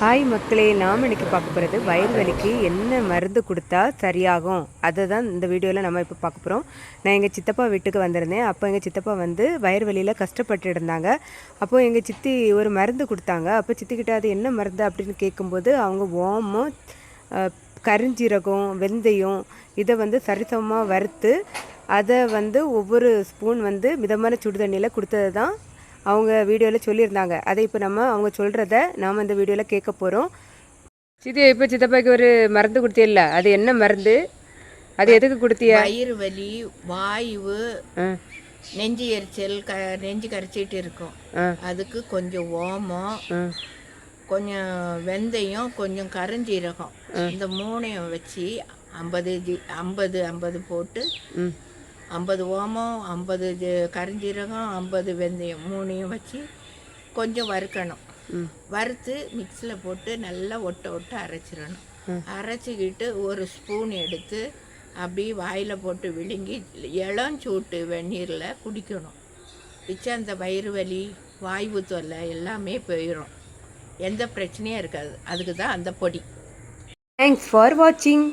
Hi மக்களே, நாம் இன்றைக்கி பார்க்க போகிறது வயிறு வலிக்கு என்ன மருந்து கொடுத்தா சரியாகும். அதை தான் இந்த வீடியோவில் நம்ம இப்போ பார்க்க போகிறோம். நான் எங்கள் சித்தப்பா வீட்டுக்கு வந்திருந்தேன். அப்போ எங்கள் சித்தப்பா வந்து வயிறு வலியில் கஷ்டப்பட்டு இருந்தாங்க. அப்போது எங்கள் சித்தி ஒரு மருந்து கொடுத்தாங்க. அப்போ சித்திக்கிட்ட அது என்ன மருந்து அப்படின்னு கேட்கும்போது அவங்க ஓமம், கருஞ்சீரகம், வெந்தயம் இதை வந்து சரிசமமாக வறுத்து அதை வந்து ஒவ்வொரு ஸ்பூன் வந்து மிதமான சுடு தண்ணியில் கொடுத்தது தான் அவங்க வீடியோவில் சொல்லியிருந்தாங்க. அதை இப்போ நம்ம அவங்க சொல்கிறத நாம் இந்த வீடியோவில் கேட்க போகிறோம். சித்தி, இப்போ சித்தப்பாய்க்கு ஒரு மருந்து கொடுத்தியல்ல, அது என்ன மருந்து? அது எதுக்கு கொடுத்திய? வயிறு வலி, வாய்வு, நெஞ்சு எரிச்சல், நெஞ்சு கரைச்சிட்டு இருக்கும். அதுக்கு கொஞ்சம் ஓமம், கொஞ்சம் வெந்தயம், கொஞ்சம் கருஞ்சீரகம், இந்த மூணையும் வச்சு 50 போட்டு 50 ஓமம், 50 கருஞ்சீரகம், 50 வெந்தயம் மூணையும் வச்சு கொஞ்சம் வறுக்கணும். வறுத்து மிக்ஸியில் போட்டு நல்லா ஒட்ட அரைச்சிடணும். அரைச்சிக்கிட்டு ஒரு ஸ்பூன் எடுத்து அப்படியே வாயில் போட்டு விழுங்கி இளஞ்சூட்டு வெந்நீரில் குடிக்கணும். பிச்சை அந்த வயிறு வலி, வாய்வு தொல்லை எல்லாமே போயிடும். எந்த பிரச்சனையும் இருக்காது. அதுக்கு தான் அந்த பொடி. தேங்க்ஸ் ஃபார் வாட்சிங்.